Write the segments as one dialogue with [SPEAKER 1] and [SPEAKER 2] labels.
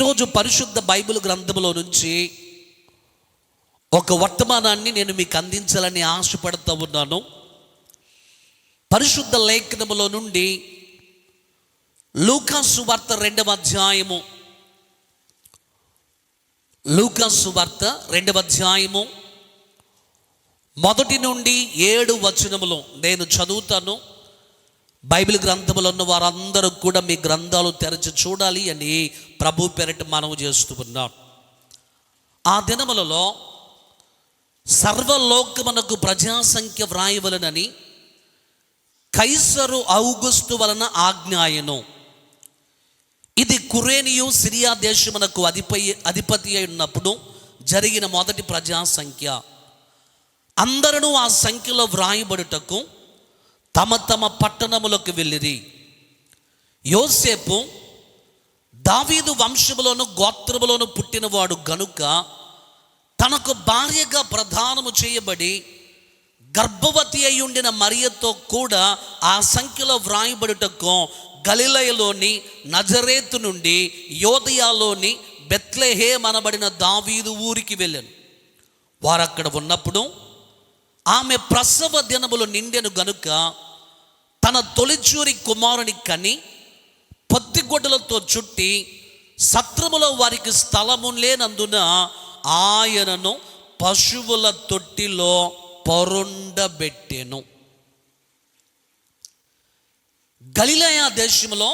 [SPEAKER 1] ఈరోజు పరిశుద్ధ బైబిల్ గ్రంథంలో నుంచి ఒక వర్తమానాన్ని నేను మీకు అందించాలని ఆశపడుతూ ఉన్నాను. పరిశుద్ధ లేఖనములో నుండి లూకా సువార్త 2వ అధ్యాయము, లూకా సువార్త 2వ అధ్యాయము 1 నుండి 7 వచనములు నేను చదువుతాను. బైబిల్ గ్రంథములో ఉన్న వారందరూ కూడా మీ గ్రంథాలు తెరచి చూడాలి అని ప్రభు పేరిట మనవి చేస్తూ ఉన్నాను. ఆ దినములలో సర్వలోకమునకు ప్రజాసంఖ్య వ్రాయవలనని కైసరు ఔగుస్తు వలన ఆజ్ఞాయను. ఇది కురేనియు సిరియా దేశమునకు అధిపతి అయి ఉన్నప్పుడు జరిగిన మొదటి ప్రజాసంఖ్య. అందరూ ఆ సంఖ్యలో వ్రాయబడుటకు తమ తమ పట్టణములకు వెళ్ళిరి. యోసేపు దావీదు వంశములోను గోత్రములోను పుట్టినవాడు గనుక తనకు భార్యగా ప్రదానము చేయబడి గర్భవతి అయి ఉండిన మరియతో కూడా ఆ సంఖ్యలో వ్రాయబడుటకు గలిలయలోని నజరేతు నుండి యోదయాలోని బెత్లెహేము అనబడిన దావీదు ఊరికి వెళ్ళాను. వారక్కడ ఉన్నప్పుడు ఆమె ప్రసవ దినములు నిండెను గనుక తన తొలిచూరి కుమారుని కని పొత్తిగొడ్డలతో చుట్టి సత్రములో వారికి స్థలము లేనందున ఆయనను పశువుల తొట్టిలో పొరుండబెట్టెను. గలిలయ దేశంలో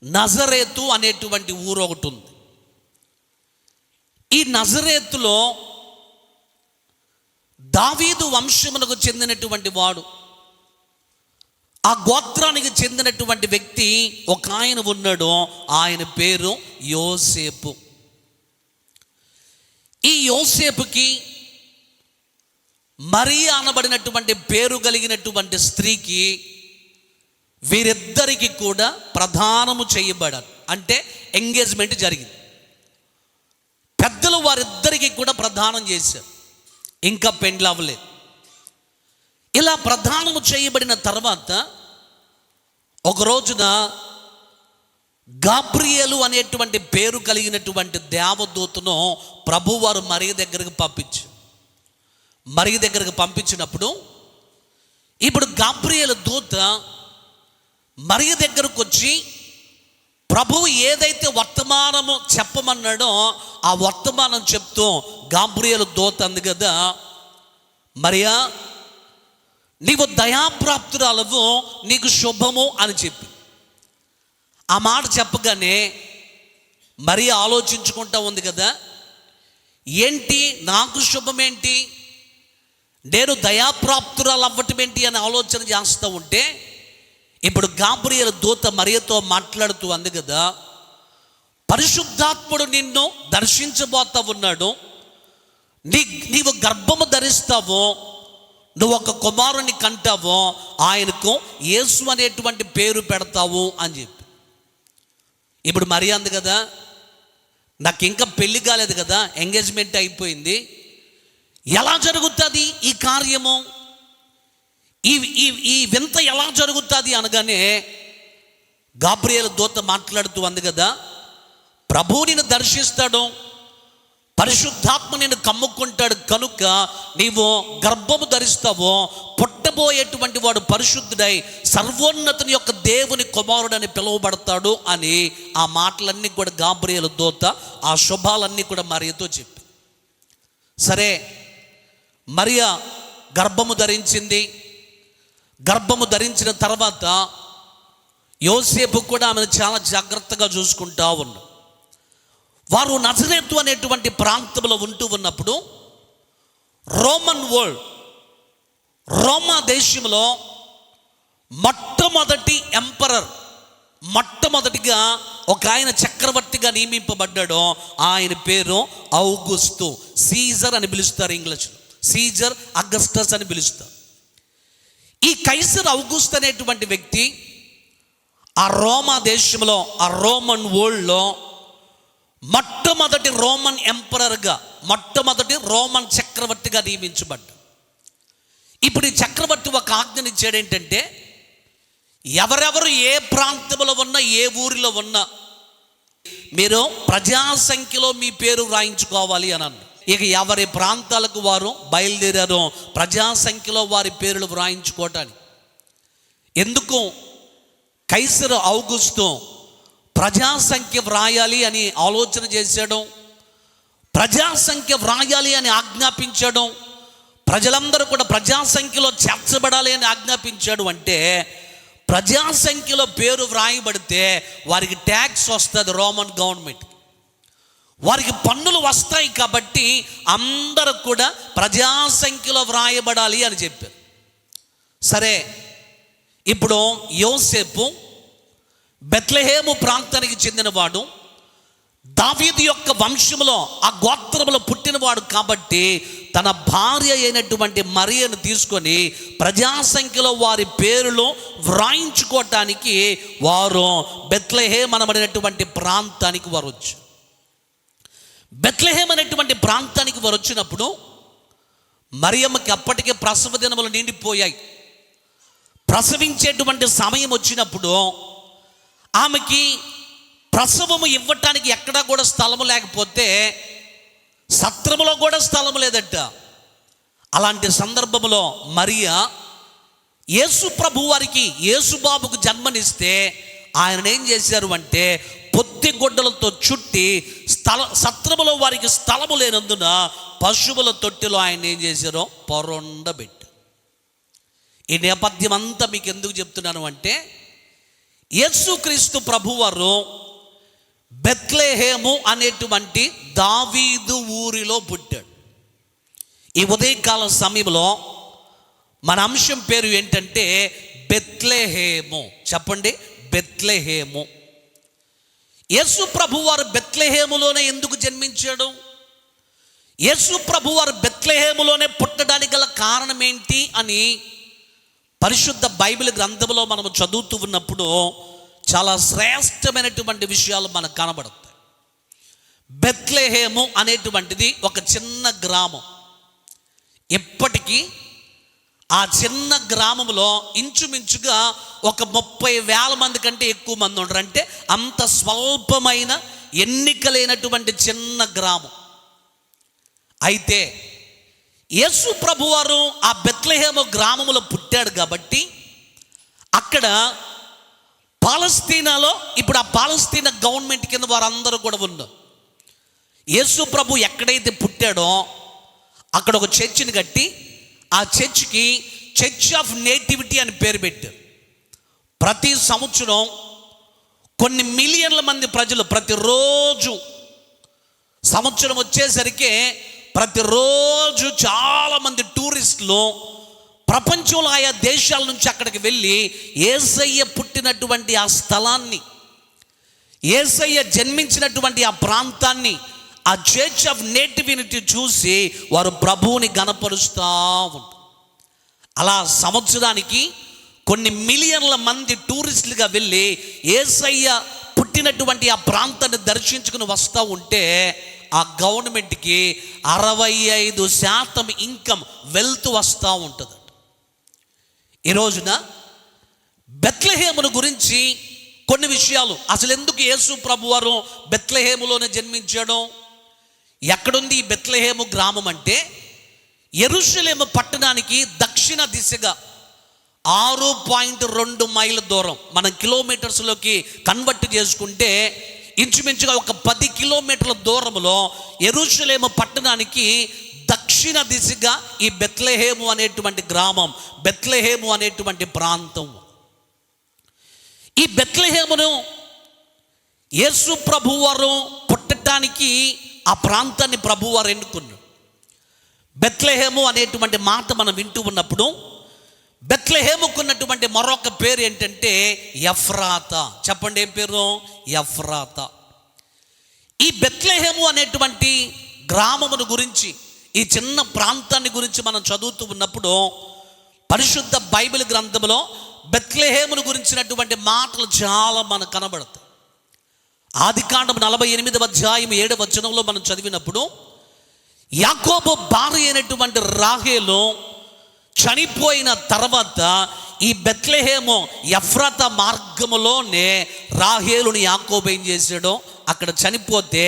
[SPEAKER 1] నజరేతు అనేటువంటి ఊరు ఒకటి ఉంది. ఈ నజరేతులో దావీదు వంశమునకు చెందినటువంటి వాడు, ఆ గోత్రానికి చెందినటువంటి వ్యక్తి ఒక ఆయన ఉన్నాడు. ఆయన పేరు యోసేపు. ఈ యోసేపుకి మరియా అనబడినటువంటి పేరు కలిగినటువంటి స్త్రీకి వీరిద్దరికి కూడా ప్రదానము చేయబడారు. అంటే ఎంగేజ్మెంట్ జరిగింది. పెద్దలు వారిద్దరికి కూడా ప్రదానం చేశారు, ఇంకా పెండ్లి అవ్వలేదు. ఇలా ప్రదానము చేయబడిన తర్వాత ఒక రోజున గాబ్రియేలు అనేటువంటి పేరు కలిగినటువంటి దేవదూతను ప్రభువారు మరియ దగ్గరకు పంపించినప్పుడు ఇప్పుడు గాబ్రియేలు దూత మరియ దగ్గరకు వచ్చి ప్రభువు ఏదైతే వర్తమానము చెప్పమన్నాడో ఆ వర్తమానం చెప్తూ గాబ్రియేలు దూత అంది కదా, మరియా నీవు దయాప్రాప్తురాలవు, నీకు శుభము అని చెప్పి ఆ మాట చెప్పగానే మరియా ఆలోచించుకుంటా ఉంది కదా, ఏంటి నాకు శుభమేంటి, నేను దయాప్రాప్తురాలు అవ్వటం ఏంటి అని ఆలోచన చేస్తూ ఉంటే ఇప్పుడు గాబ్రియేలు దూత మరియతో మాట్లాడుతూ అంది కదా, పరిశుద్ధాత్ముడు నిన్ను దర్శించబోతా ఉన్నాడు, నీవు గర్భము ధరిస్తావు, నువ్వు ఒక కుమారుని కంటావు, ఆయనకు యేసు అనేటువంటి పేరు పెడతావు అని చెప్పి. ఇప్పుడు మరియా అంది కదా, నాకు ఇంకా పెళ్లి కాలేదు కదా, ఎంగేజ్మెంట్ అయిపోయింది, ఎలా జరుగుతుంది ఈ కార్యము, ఈ వింత ఎలా జరుగుతుంది అనగానే గాబ్రియేలు దూత మాట్లాడుతూ అంది కదా, ప్రభువు నిన్ను దర్శిస్తాడు, పరిశుద్ధాత్మ నిన్ను కమ్ముకుంటాడు కనుక నీవు గర్భము ధరిస్తావో, పుట్టబోయేటువంటి వాడు పరిశుద్ధుడై సర్వోన్నతుని యొక్క దేవుని కుమారుడని పిలువబడతాడు అని ఆ మాటలన్నీ కూడా గాబ్రియేలు దూత ఆ శుభాలన్నీ కూడా మరియతో చెప్పి, సరే మరియా గర్భము ధరించింది. గర్భము ధరించిన తర్వాత యోసేపు కూడా ఆమెను చాలా జాగ్రత్తగా చూసుకుంటా ఉన్నాడు. వారు నజరేతు అనేటువంటి ప్రాంతంలో ఉంటూ ఉన్నప్పుడు రోమా దేశంలో మొట్టమొదటిగా ఒక ఆయన చక్రవర్తిగా నియమింపబడ్డాడు. ఆయన పేరు ఔగుస్తు. సీజర్ అని పిలుస్తారు, ఇంగ్లీష్ సీజర్ అగస్టస్ అని పిలుస్తారు. ఈ కైసర్ ఔగుస్తు అనేటువంటి వ్యక్తి ఆ రోమా దేశంలో, ఆ రోమన్ వరల్డ్లో మొట్టమొదటి రోమన్ ఎంపరర్గా, మొట్టమొదటి రోమన్ చక్రవర్తిగా నియమించబడ్డాడు. ఇప్పుడు ఈ చక్రవర్తి ఒక ఆజ్ఞనిచ్చాడు ఏంటంటే, ఎవరెవరు ఏ ప్రాంతంలో ఉన్నా, ఏ ఊరిలో ఉన్నా మీరు ప్రజాసంఖ్యలో మీ పేరు వ్రాయించుకోవాలి అని అన్నాడు. ఇక ఎవరి ప్రాంతాలకు వారు బయలుదేరారో ప్రజాసంఖ్యలో వారి పేర్లు వ్రాయించుకోవటానికి. ఎందుకు కైసరు ఔగుస్తు ప్రజాసంఖ్య వ్రాయాలి అని ఆలోచన చేశాడు, ప్రజాసంఖ్య వ్రాయాలి అని ఆజ్ఞాపించాడు, ప్రజలందరూ కూడా ప్రజాసంఖ్యలో చేర్చబడాలి అని ఆజ్ఞాపించాడు అంటే ప్రజాసంఖ్యలో పేరు వ్రాయబడితే వారికి ట్యాక్స్ వస్తుంది, రోమన్ గవర్నమెంట్ వారికి పన్నులు వస్తాయి. కాబట్టి అందరూ కూడా ప్రజాసంఖ్యలో వ్రాయబడాలి అని చెప్పారు. సరే, ఇప్పుడు యోసేపు బెత్లెహేము ప్రాంతానికి చెందినవాడు, దావీదు యొక్క వంశములో ఆ గోత్రములో పుట్టినవాడు కాబట్టి తన భార్య అయినటువంటి మరియను తీసుకొని ప్రజాసంఖ్యలో వారి పేరులో వ్రాయించుకోవటానికి వారు బెత్లెహేం అనబడినటువంటి ప్రాంతానికి వారు వచ్చారు. బెత్లెహేం అనేటువంటి ప్రాంతానికి వారు వచ్చినప్పుడు మరియమ్మకి అప్పటికే ప్రసవ దినములు నిండిపోయాయి. ప్రసవించేటువంటి సమయం వచ్చినప్పుడు ఆమెకి ప్రసవము ఇవ్వటానికి ఎక్కడా కూడా స్థలము లేకపోతే సత్రములో కూడా స్థలము లేదట. అలాంటి సందర్భంలో మరియా యేసు ప్రభు వారికి యేసుబాబుకు జన్మనిస్తే ఆయన ఏం చేశారు అంటే పొత్తి గుడ్డలతో చుట్టి సత్రములో వారికి స్థలము లేనందున పశువుల తొట్టిలో ఆయన ఏం చేశారో పొరొండబెట్టి. ఈ నేపథ్యం అంతా మీకు ఎందుకు చెప్తున్నాను అంటే యేసుక్రీస్తు ప్రభువారు బెత్లెహేము అనేటువంటి దావీదు ఊరిలో పుట్టాడు. ఈ ఉదయకాల సమయంలో మన అంశం పేరు ఏంటంటే బెత్లెహేము. చెప్పండి, బెత్లెహేము. యేసు ప్రభువారు బెత్లెహేములోనే ఎందుకు జన్మించాడు? యేసు ప్రభువారు బెత్లెహేములోనే పుట్టడానికి గల కారణం ఏంటి అని పరిశుద్ధ బైబిల్ గ్రంథంలో మనము చదువుతూ ఉన్నప్పుడు చాలా శ్రేష్టమైనటువంటి విషయాలు మనకు కనబడతాయి. బెత్లెహేము అనేటువంటిది ఒక చిన్న గ్రామం. ఇప్పటికీ ఆ చిన్న గ్రామంలో ఇంచుమించుగా ఒక 30,000 మంది కంటే ఎక్కువ మంది ఉండరు. అంటే అంత స్వల్పమైన ఎన్నికలేనటువంటి చిన్న గ్రామం. అయితే యేసు ప్రభువారు ఆ బెత్లెహేము గ్రామంలో పుట్టాడు కాబట్టి అక్కడ పాలస్తీనాలో ఇప్పుడు ఆ పాలస్తీనా గవర్నమెంట్ కింద వారందరూ కూడా ఉన్నారు. యేసు ప్రభు ఎక్కడైతే పుట్టాడో అక్కడ ఒక చర్చిని కట్టి ఆ చర్చికి చర్చ్ ఆఫ్ నేటివిటీ అని పేరు పెట్టారు. ప్రతి సంవత్సరం కొన్ని మిలియన్ల మంది ప్రజలు ప్రతిరోజు సంవత్సరం వచ్చేసరికి ప్రతిరోజు చాలామంది టూరిస్టులు ప్రపంచంలో ఆయా దేశాల నుంచి అక్కడికి వెళ్ళి యేసయ్య పుట్టినటువంటి ఆ స్థలాన్ని, యేసయ్య జన్మించినటువంటి ఆ ప్రాంతాన్ని, ఆ చర్చ్ ఆఫ్ నేటివిటీ చూసి వారు ప్రభువుని గణపరుస్తూ ఉంటారు. అలా సంవత్సరానికి కొన్ని మిలియన్ల మంది టూరిస్టులుగా వెళ్ళి యేసయ్య పుట్టినటువంటి ఆ ప్రాంతాన్ని దర్శించుకుని వస్తూ ఉంటే ఆ గవర్నమెంట్కి 65% ఇన్కమ్ వెల్త్ వస్తూ ఉంటుంది. ఈ రోజున బెత్లెహేమును గురించి కొన్ని విషయాలు, అసలు ఎందుకు యేసు ప్రభువారు బెత్లెహేములోనే జన్మించాడో, ఎక్కడుంది ఈ బెత్లెహేము గ్రామం అంటే యెరూషలేము పట్టణానికి దక్షిణ దిశగా 6.2 మైళ్ళ దూరం. మనం కిలోమీటర్స్లోకి కన్వర్ట్ చేసుకుంటే ఇంచుమించుగా ఒక 10 కిలోమీటర్ల దూరంలో యెరూషలేము పట్టణానికి దక్షిణ దిశగా ఈ బెత్లెహేము అనేటువంటి గ్రామం, బెత్లెహేము అనేటువంటి ప్రాంతం. ఈ బెత్లెహేమును యేసు ప్రభువారు పుట్టడానికి ఆ ప్రాంతాన్ని ప్రభువారు ఎన్నుకున్నాడు. బెత్లెహేము అనేటువంటి మాట మనం వింటూ ఉన్నప్పుడు బెత్లెహేముకున్నటువంటి మరొక పేరు ఏంటంటే ఎఫ్రాతా. చెప్పండి, ఏం పేరు? ఎఫ్రాతా. ఈ బెత్లెహేము అనేటువంటి గ్రామమును గురించి, ఈ చిన్న ప్రాంతాన్ని గురించి మనం చదువుతూ ఉన్నప్పుడు పరిశుద్ధ బైబిల్ గ్రంథంలో బెత్లెహేమును గురించినటువంటి మాటలు చాలా మనకు కనబడతాయి. ఆదికాండం 48వ అధ్యాయం 7వ వచనంలో మనం చదివినప్పుడు యాకోబు భార్య అయినటువంటి రాహేలు చనిపోయిన తర్వాత ఈ బెత్లెహేము ఎఫ్రాతా మార్గములోనే రాహేలుని యాకోబు ఏం చేశాడో అక్కడ చనిపోతే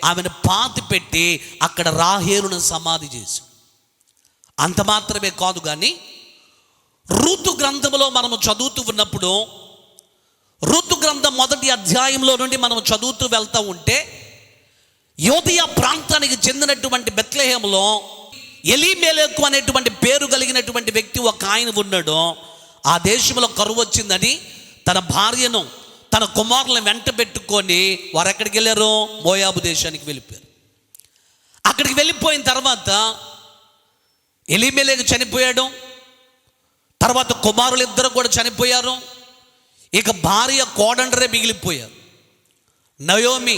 [SPEAKER 1] ఆమెను పాతి పెట్టి అక్కడ రాహేలును సమాధి చేసి, అంత మాత్రమే కాదు కానీ రూతు గ్రంథంలో మనము చదువుతూ ఉన్నప్పుడు, రూతు గ్రంథం 1వ అధ్యాయంలో నుండి మనం చదువుతూ వెళ్తూ ఉంటే, యోదియా ప్రాంతానికి చెందినటువంటి బెత్లెహేములో ఎలీమెలెకు అనేటువంటి పేరు కలిగినటువంటి వ్యక్తి ఒక ఆయన ఉన్నాడు. ఆ దేశంలో కరువు వచ్చిందని తన భార్యను తన కుమారులను వెంట పెట్టుకొని వారు ఎక్కడికి వెళ్ళారు? మోయాబు దేశానికి వెళ్ళిపోయారు. అక్కడికి వెళ్ళిపోయిన తర్వాత ఎలీమెలెకు చనిపోయాడు. తర్వాత కుమారులు ఇద్దరు కూడా చనిపోయారు. ఇక భార్య కోడండ్రే మిగిలిపోయారు. నయోమి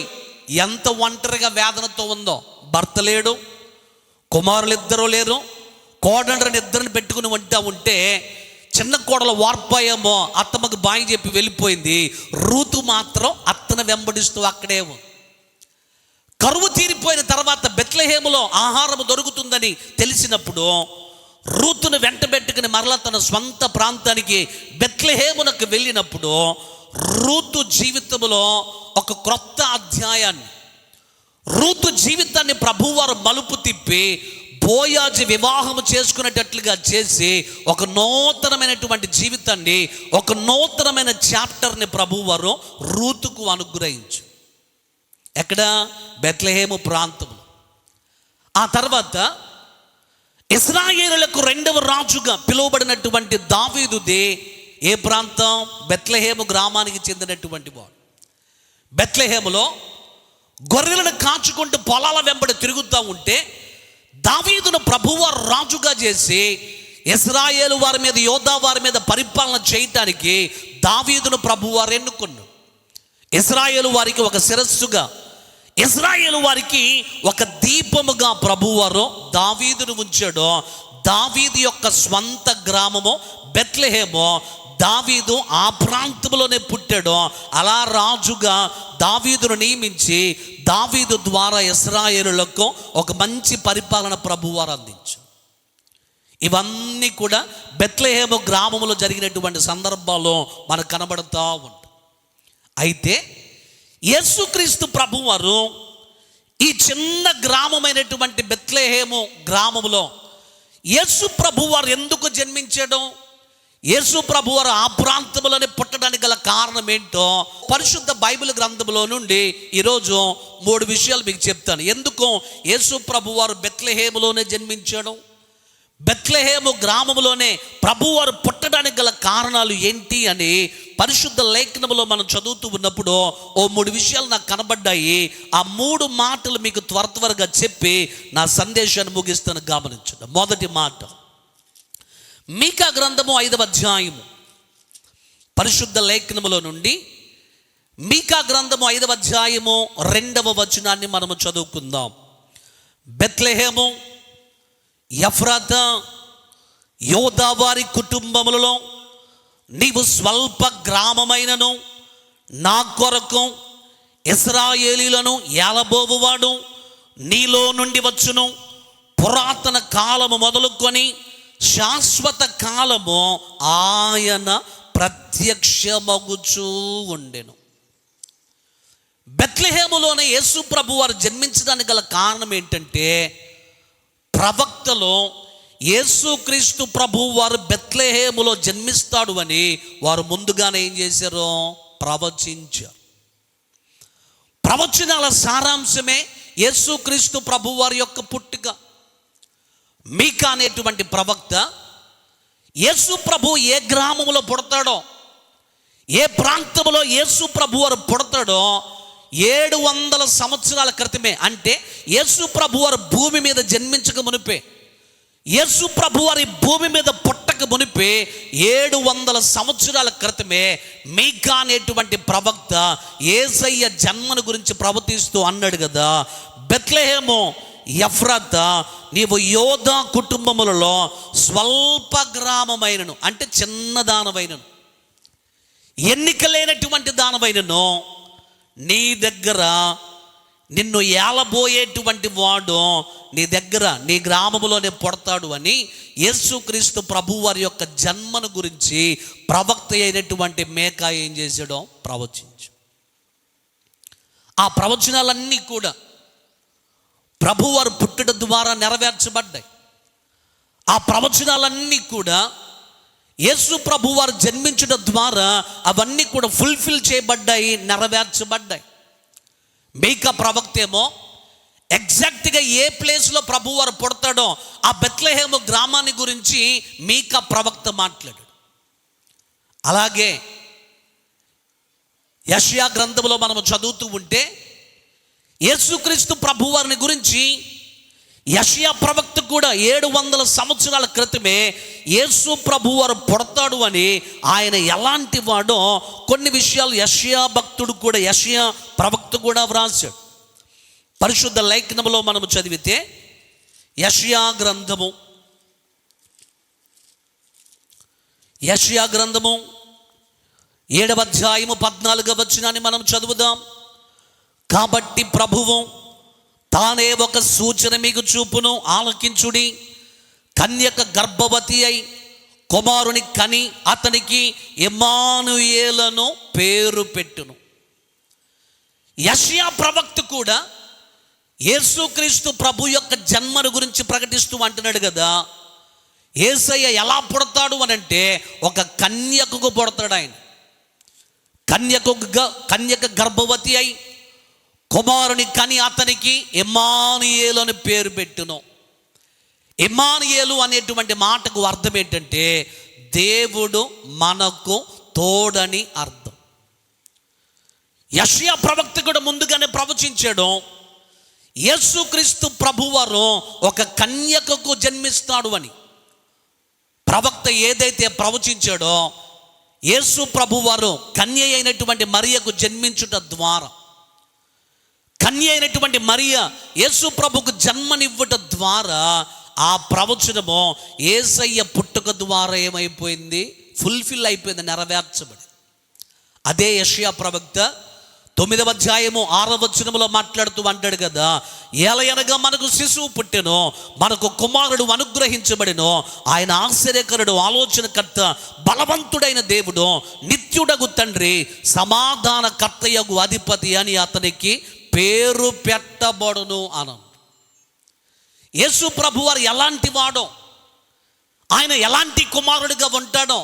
[SPEAKER 1] ఎంత ఒంటరిగా వేదనతో ఉందో, భర్త లేడు, కుమారులు ఇద్దరు లేరు, కోడండ్రని ఇద్దరిని పెట్టుకుని ఉంటే చిన్న కోడలు వార్పాయేమో అత్తమ్మకు బాయి చెప్పి వెళ్ళిపోయింది. రూతు మాత్రం అత్తను వెంబడిస్తూ అక్కడే ఉంది. కరువు తీరిపోయిన తర్వాత బెత్లెహేములో ఆహారం దొరుకుతుందని తెలిసినప్పుడు రూతును వెంట పెట్టుకుని మరలా తన స్వంత ప్రాంతానికి బెత్లెహేమునకు వెళ్ళినప్పుడు రూతు జీవితంలో ఒక క్రొత్త అధ్యాయాన్ని, రూతు జీవితాన్ని ప్రభువారు మలుపు తిప్పి బోయాజు వివాహం చేసుకునేటట్లుగా చేసి ఒక నూతనమైనటువంటి జీవితాన్ని, ఒక నూతనమైన చాప్టర్ని ప్రభువారు రూతుకు అనుగ్రహించు. ఎక్కడ? బెత్లెహేము ప్రాంతంలో. ఆ తర్వాత ఇశ్రాయేలులకు 2వ రాజుగా పిలువబడినటువంటి దావీదుది ఏ ప్రాంతం? బెత్లెహేము గ్రామానికి చెందినటువంటి వాడు. బెత్లెహేములో గొర్రెలను కాచుకుంటూ పొలాల వెంబడి తిరుగుతూ ఉంటే దావీదును ప్రభువారు రాజుగా చేసి ఇశ్రాయేలు వారి మీద, యోధా వారి మీద పరిపాలన చేయటానికి దావీదును ప్రభువారు ఎన్నుకున్నాడు. ఇశ్రాయేలు వారికి ఒక శిరస్సుగా, ఇశ్రాయేలు వారికి ఒక దీపముగా ప్రభువారు దావీదును ఉంచాడు. దావీదు యొక్క స్వంత గ్రామము బెత్లెహేము. దావీదు ఆ ప్రాంతంలోనే పుట్టాడు. అలా రాజుగా దావీదును నియమించి దావీదు ద్వారా ఇశ్రాయేలులకు ఒక మంచి పరిపాలన ప్రభువారు అందించారు. ఇవన్నీ కూడా బెత్లెహేము గ్రామంలో జరిగినటువంటి సందర్భాల్లో మనకు కనబడుతూ ఉంటాయి. అయితే యేసుక్రీస్తు ప్రభువారు ఈ చిన్న గ్రామమైనటువంటి బెత్లెహేము గ్రామంలో యేసు ప్రభువారు ఎందుకు జన్మించాడు? యేసు ప్రభువారు ఆ ప్రాంతంలోనే పుట్టడానికి గల కారణం ఏంటో పరిశుద్ధ బైబిల్ గ్రంథంలో నుండి ఈరోజు 3 విషయాలు మీకు చెప్తాను. ఎందుకు యేసు ప్రభువారు బెత్లెహేములోనే జన్మించాడు, బెత్లెహేము గ్రామంలోనే ప్రభువారు పుట్టడానికి గల కారణాలు ఏంటి అని పరిశుద్ధ లేఖనంలో మనం చదువుతూ ఉన్నప్పుడు 3 విషయాలు నాకు కనబడ్డాయి. ఆ 3 మాటలు మీకు త్వరగా చెప్పి నా సందేశాన్ని ముగిస్తాను, గమనించండి. మొదటి మాట, మీకా గ్రంథము 5వ అధ్యాయము, పరిశుద్ధ లేఖనములో నుండి మీకా గ్రంథము 5వ అధ్యాయము 2వ వచనాన్ని మనము చదువుకుందాం. బెత్లెహేము, ఎఫ్రాతా, యోధా వారి కుటుంబములలో నీవు స్వల్ప గ్రామమైనను నా కొరకు ఇశ్రాయేలీలను ఏలబోవువాడు నీలో నుండి వచ్చును. పురాతన కాలము మొదలుకొని శాశ్వత కాలము ఆయన ప్రత్యక్షమగుచూ ఉండెను. బెత్లెహేములోనే యేసు ప్రభు వారు జన్మించడానికి గల కారణం ఏంటంటే, ప్రవక్తలో యేసుక్రీస్తు ప్రభు వారు బెత్లెహేములో జన్మిస్తాడు అని వారు ముందుగానే ఏం చేశారు? ప్రవచించారు. ప్రవచనాల సారాంశమే యేసుక్రీస్తు ప్రభు వారి యొక్క పుట్టుక. మీకా అనేటువంటి ప్రవక్త యేసు ప్రభు ఏ గ్రామంలో పుడతాడో, ఏ ప్రాంతంలో యేసు ప్రభు వారు పుడతాడో 700 సంవత్సరాల క్రితమే, అంటే యేసు ప్రభు వారు భూమి మీద జన్మించక మునిపే, యేసు ప్రభు వారి భూమి మీద పుట్టక మునిపే 700 సంవత్సరాల క్రితమే మీకా అనేటువంటి ప్రవక్త యేసయ్య జన్మను గురించి ప్రవచిస్తూ అన్నాడు కదా, బెత్లెహేము ఎఫ్రాతా నీవు యోధా కుటుంబములలో స్వల్ప గ్రామమైనను, అంటే చిన్న దానమైనను, ఎన్నికలేనటువంటి దానమైనను, నీ దగ్గర నిన్ను ఏలబోయేటువంటి వాడు నీ దగ్గర నీ గ్రామములోనే పుడతాడు అని యేసుక్రీస్తు ప్రభు వారి యొక్క జన్మను గురించి ప్రవక్త అయినటువంటి మీకా ఏం చేశాడో ప్రవచించు. ఆ ప్రవచనాలన్నీ కూడా ప్రభువారు పుట్టుట ద్వారా నెరవేర్చబడ్డాయి. ఆ ప్రవచనాలన్నీ కూడా యేసు ప్రభువారు జన్మించడం ద్వారా అవన్నీ కూడా ఫుల్ఫిల్ చేయబడ్డాయి, నెరవేర్చబడ్డాయి. మీకా ప్రవక్త ఏమో ఎగ్జాక్ట్గా ఏ ప్లేస్లో ప్రభువారు పుడతాడో ఆ బెత్లెహేము గ్రామాన్ని గురించి మీకా ప్రవక్త మాట్లాడాడు. అలాగే యెషయా గ్రంథంలో మనము చదువుతూ ఉంటే యేసుక్రీస్తు ప్రభువారిని గురించి యెషయా ప్రవక్త కూడా 700 సంవత్సరాల క్రితమే యేసు ప్రభువారు పుడతాడు అని, ఆయన ఎలాంటి వాడో కొన్ని విషయాలు యెషయా భక్తుడు కూడా, యెషయా ప్రవక్త కూడా వ్రాసాడు. పరిశుద్ధ లేఖనములో మనము చదివితే యెషయా గ్రంథము 7వ అధ్యాయము 14వ వచనాన్ని మనం చదువుదాం. కాబట్టి ప్రభువు తానే ఒక సూచన మీకు చూపును, ఆలకించుడి. కన్యక గర్భవతి అయి కుమారుని కని అతనికి ఇమ్మానుయేలను పేరు పెట్టును. యెషయా ప్రవక్త కూడా యేసుక్రీస్తు ప్రభు యొక్క జన్మను గురించి ప్రకటిస్తూ అంటున్నాడు కదా, యేసయ్య ఎలా పుడతాడు అని అంటే ఒక కన్యకకు పుడతాడు. ఆయన కన్యక గర్భవతి అయి కుమారుని కని అతనికి ఇమ్మానుయేలు అని పేరు పెట్టును. ఇమ్మానుయేలు అనేటువంటి మాటకు అర్థం ఏంటంటే దేవుడు మనకు తోడని అర్థం. యెషయా ప్రవక్త కూడా ముందుగానే ప్రవచించాడు, యేసుక్రీస్తు ప్రభువారు ఒక కన్యకకు జన్మిస్తాడు అని. ప్రవక్త ఏదైతే ప్రవచించాడో యేసు ప్రభువారు కన్య అయినటువంటి మరియకు జన్మించుట ద్వారా, కన్య అయినటువంటి మరియ యేసు ప్రభుకు జన్మనివ్వట ద్వారా ఆ ప్రవచనము యేసయ్య పుట్టుక ద్వారా ఏమైపోయింది, ఫుల్ఫిల్ అయిపోయింది, నెరవేర్చబడి. అదే యెషయా ప్రవక్త 9వ అధ్యాయము 6వ వచనములో మాట్లాడుతూ అంటాడు కదా, ఏలయనగా మనకు శిశువు పుట్టెను, మనకు కుమారుడు అనుగ్రహించబడెను, ఆయన ఆశ్చర్యకరుడు, ఆలోచనకర్త, బలవంతుడైన దేవుడు, నిత్యుడగు తండ్రి, సమాధాన కర్తయగు అధిపతి అని అతనికి పేరు పెట్టబడును అను. యేసు ప్రభువారు ఎలాంటి వాడో, ఆయన ఎలాంటి కుమారుడిగా ఉంటాడో,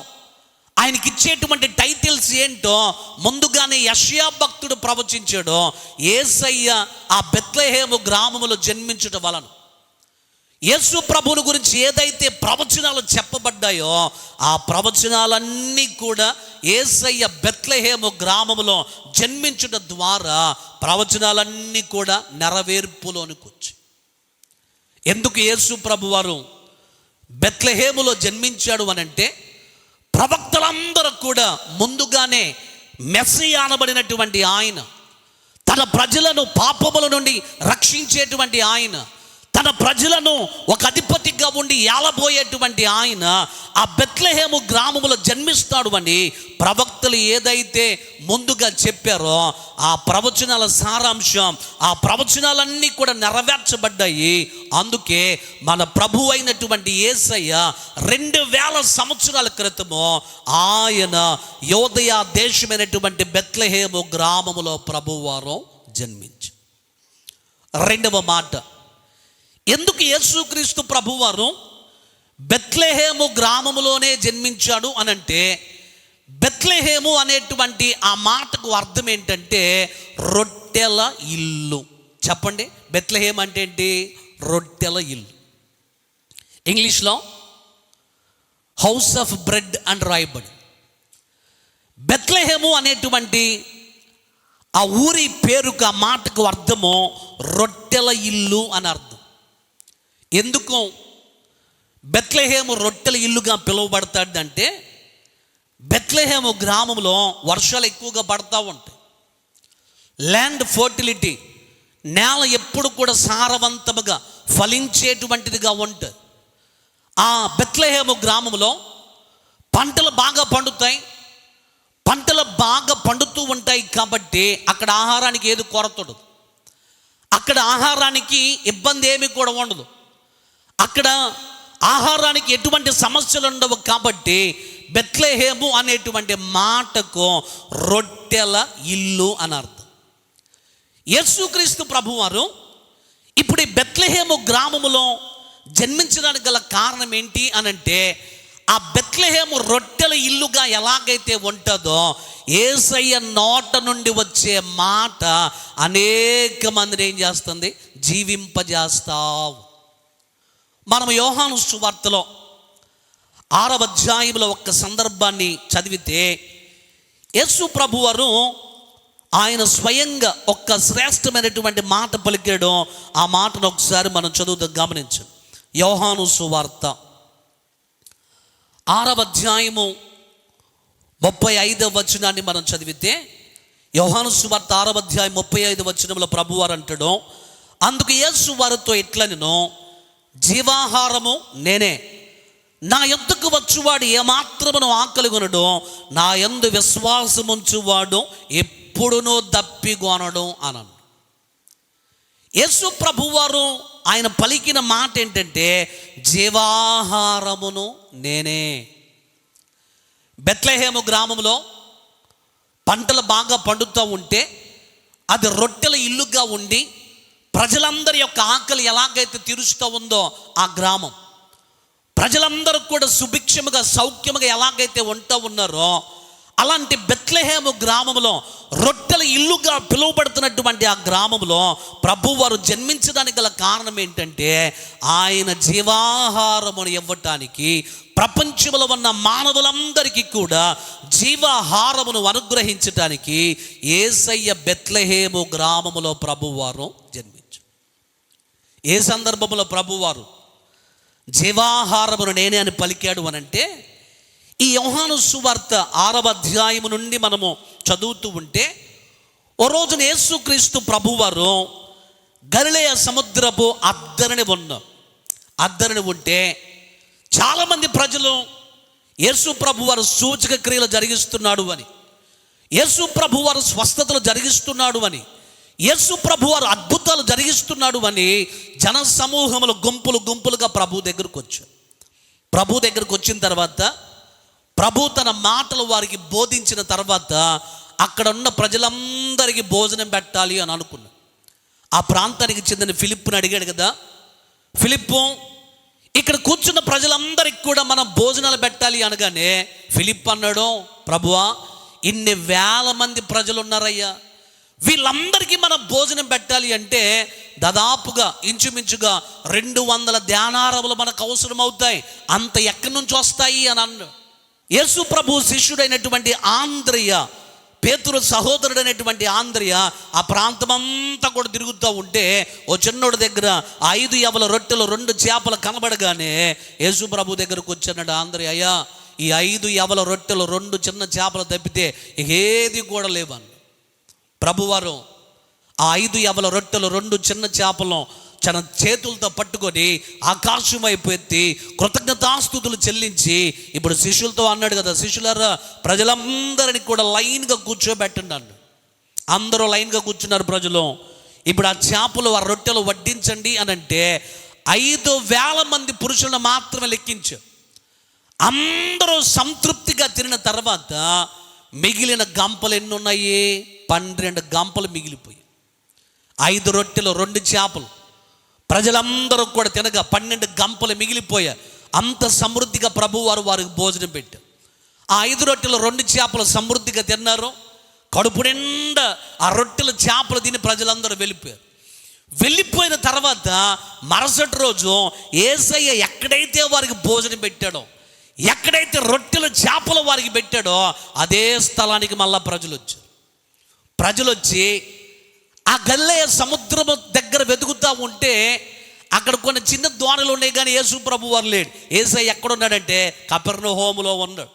[SPEAKER 1] ఆయనకి ఇచ్చేటువంటి టైటిల్స్ ఏంటో ముందుగానే యెషయా భక్తుడు ప్రవచించాడో. యేసయ్య ఆ బెత్లెహేము గ్రామములో జన్మించుట వలన యేసు ప్రభువుని గురించి ఏదైతే ప్రవచనాలు చెప్పబడ్డాయో ఆ ప్రవచనాలన్నీ కూడా యేసయ్య బెత్లెహేము గ్రామములో జన్మించుట ద్వారా ప్రవచనాలన్నీ కూడా నెరవేర్పులోనికి వచ్చాయి. ఎందుకు యేసు ప్రభువారు బెత్లెహేములో జన్మించాడు అనంటే, ప్రవక్తలందరూ కూడా ముందుగానే మెస్సియా అనబడినటువంటి ఆయన, తన ప్రజలను పాపముల నుండి రక్షించేటువంటి ఆయన, తన ప్రజలను ఒక అధిపతిగా ఉండి ఏలబోయేటువంటి ఆయన ఆ బెత్లెహేము గ్రామములో జన్మిస్తాడు అని ప్రవక్తలు ఏదైతే ముందుగా చెప్పారో ఆ ప్రవచనాల సారాంశం, ఆ ప్రవచనాలన్నీ కూడా నెరవేర్చబడ్డాయి. అందుకే మన ప్రభు అయినటువంటి యేసయ్య 2000 సంవత్సరాల క్రితము ఆయన యోదయ దేశమైనటువంటి బెత్లెహేము గ్రామములో ప్రభువారు జన్మించి. రెండవ మాట, ఎందుకు యేసుక్రీస్తు ప్రభువారు బెత్లెహేము గ్రామములోనే జన్మించాడు అనంటే, బెత్లెహేము అనేటువంటి ఆ మాటకు అర్థం ఏంటంటే రొట్టెల ఇల్లు. చెప్పండి, బెత్లెహేం అంటే ఏంటి? రొట్టెల ఇల్లు. ఇంగ్లీష్లో హౌస్ ఆఫ్ బ్రెడ్ అని రాయబడి. బెత్లెహేము అనేటువంటి ఆ ఊరి పేరుకు ఆ మాటకు అర్థము రొట్టెల ఇల్లు అని అర్థం. ఎందుకు బెత్లెహేము రొట్టెల ఇల్లుగా పిలువబడతాడంటే, బెత్లెహేము గ్రామంలో వర్షాలు ఎక్కువగా పడతా ఉంటాయి. ల్యాండ్ ఫర్టిలిటీ, నేల ఎప్పుడు కూడా సారవంతముగా ఫలించేటువంటిదిగా ఉంటుంది. ఆ బెత్లెహేము గ్రామంలో పంటలు బాగా పండుతాయి. పంటలు బాగా పండుతూ ఉంటాయి కాబట్టి అక్కడ ఆహారానికి ఏది కొరత ఉండదు. అక్కడ ఆహారానికి ఇబ్బంది ఏమీ కూడా ఉండదు. అక్కడ ఆహారానికి ఎటువంటి సమస్యలు ఉండవు. కాబట్టి బెత్లెహేము అనేటువంటి మాటకు రొట్టెల ఇల్లు అని అర్థం. యేసుక్రీస్తు ప్రభువారు ఇప్పుడు ఈ బెత్లెహేము గ్రామములో జన్మించడానికి గల కారణం ఏంటి అనంటే, ఆ బెత్లెహేము రొట్టెల ఇల్లుగా ఎలాగైతే ఉంటుందో యేసయ్య నోట నుండి వచ్చే మాట అనేక మందిని ఏం చేస్తుంది, జీవింపజేస్తావు. మనం యోహాను సువార్తలో 6వ అధ్యాయంలో ఒక్క సందర్భాన్ని చదివితే యేసు ప్రభువారు ఆయన స్వయంగా ఒక్క శ్రేష్టమైనటువంటి మాట పలికాడు. ఆ మాటను ఒకసారి మనం చదువుతాం, గమనించండి. యోహాను సువార్త 6వ అధ్యాయము 35వ వచనాన్ని మనం చదివితే, యోహాను సువార్త 6వ అధ్యాయం 35వ వచనంలో ప్రభువారు అంటాడు, అందుకు యేసు వారితో ఇట్లనెను, జీవాహారము నేనే, నా యొద్దకు వచ్చువాడు ఏమాత్రమును ఆకలిగొనడు, నా యందు విశ్వాసముంచువాడు ఎప్పుడునూ దప్పిగొనడు అన్నాను. యేసు ప్రభువారు ఆయన పలికిన మాట ఏంటంటే, జీవాహారమును నేనే. బెత్లెహేము గ్రామంలో పంటలు బాగా పండుతూ ఉంటే అది రొట్టెల ఇల్లుగా ఉండి ప్రజలందరి యొక్క ఆకలి ఎలాగైతే తీరుస్తూ ఉందో ఆ గ్రామం, ప్రజలందరూ కూడా సుభిక్షముగా సౌఖ్యముగా ఎలాగైతే ఉంటూ ఉన్నారో అలాంటి బెత్లెహేము గ్రామంలో రొట్టెల ఇల్లుగా పిలువబడుతున్నటువంటి ఆ గ్రామంలో ప్రభువారు జన్మించడానికి గల కారణం ఏంటంటే, ఆయన జీవాహారమును ఇవ్వటానికి ప్రపంచంలో ఉన్న మానవులందరికీ కూడా జీవాహారమును అనుగ్రహించటానికి యేసయ్య బెత్లెహేము గ్రామములో ప్రభువారు జన్మించారు. ఏ సందర్భంలో ప్రభువారు జీవాహారమును నేనే అని పలికాడు అనంటే, ఈ యోహాను సువార్త 6వ అధ్యాయము నుండి మనము చదువుతూ ఉంటే, ఓ రోజున యేసుక్రీస్తు ప్రభువారు గలిలయ సముద్రపు అద్దరిని ఉంటే చాలామంది ప్రజలు యేసు ప్రభువారు సూచక క్రియలు జరిగిస్తున్నాడు అని, యేసు ప్రభువారు స్వస్థతలు జరిగిస్తున్నాడు అని, యేసు ప్రభువారు అద్భుతాలు జరిగిస్తున్నాడు అని జన సమూహములు గుంపులుగా ప్రభు దగ్గరకు వచ్చారు. ప్రభు దగ్గరకు వచ్చిన తర్వాత ప్రభు తన మాటలు వారికి బోధించిన తర్వాత అక్కడ ఉన్న ప్రజలందరికీ భోజనం పెట్టాలి అని అనుకున్నాడు. ఆ ప్రాంతానికి చెందిన ఫిలిప్పుని అడిగాడు కదా, ఫిలిప్పు ఇక్కడ కూర్చున్న ప్రజలందరికీ కూడా మనం భోజనాలు పెట్టాలి అనగానే ఫిలిప్ అన్నాడు, ప్రభువా ఇన్ని వేల మంది ప్రజలు ఉన్నారయ్యా, వీళ్ళందరికీ మనం భోజనం పెట్టాలి అంటే దాదాపుగా ఇంచుమించుగా 200 ధ్యానారములు మనకు అవసరం అవుతాయి, అంత ఎక్కడి నుంచి వస్తాయి అని అన్నాడు. యేసు ప్రభు శిష్యుడైనటువంటి ఆంద్రయ, పేతురు సహోదరుడైనటువంటి ఆంద్రయ ఆ ప్రాంతమంతా కూడా తిరుగుతూ ఉంటే ఓ చిన్నోడి దగ్గర 5 యవల రొట్టెలు 2 చేపలు కనబడగానే యేసు ప్రభు దగ్గరకు వచ్చాడు ఆంద్రయ, అయ్యా ఈ 5 యవల రొట్టెలు 2 చిన్న చేపలు తప్పితే ఏది కూడా లేవని. ప్రభువారు ఆ 5 యవల రొట్టెలు 2 చిన్న చేపలను తన చేతులతో పట్టుకొని ఆకాశం వైపు ఎత్తి కృతజ్ఞతాస్తుతులు చెల్లించి ఇప్పుడు శిష్యులతో అన్నాడు కదా, శిష్యులారా ప్రజలందరినీ కూడా లైన్గా కూర్చోబెట్టండి అన్నాడు. అందరూ లైన్గా కూర్చున్నారు ప్రజలు. ఇప్పుడు ఆ చేపలు ఆ రొట్టెలు వడ్డించండి అని అంటే 5,000 మంది పురుషులను మాత్రమే లెక్కించారు. అందరూ సంతృప్తిగా తిరిగిన తర్వాత మిగిలిన గంపలు ఎన్ని ఉన్నాయి, 12 గంపలు మిగిలిపోయి, 5 రొట్టెలు 2 చేపలు ప్రజలందరూ కూడా తినగా 12 గంపలు మిగిలిపోయారు. అంత సమృద్ధిగా ప్రభువారు వారికి భోజనం పెట్టారు. ఆ 5 రొట్టెలు 2 చేపలు సమృద్ధిగా తిన్నారు. కడుపు నిండా ఆ రొట్టెలు చేపలు తిని ప్రజలందరూ వెళ్ళిపోయారు. వెళ్ళిపోయిన తర్వాత మరుసటి రోజు యేసయ్య ఎక్కడైతే వారికి భోజనం పెట్టాడో, ఎక్కడైతే రొట్టెలు చేపలు వారికి పెట్టాడో అదే స్థలానికి మళ్ళా ప్రజలు వచ్చి ఆ గలిలయ సముద్రము దగ్గర వెతుకుతూ ఉంటే అక్కడ కొన్ని చిన్న ద్వారాలు ఉన్నాయి, కానీ యేసు ప్రభు వారు లేడు. యేసయ్య ఎక్కడున్నాడంటే కపెర్నహూములో ఉన్నాడు.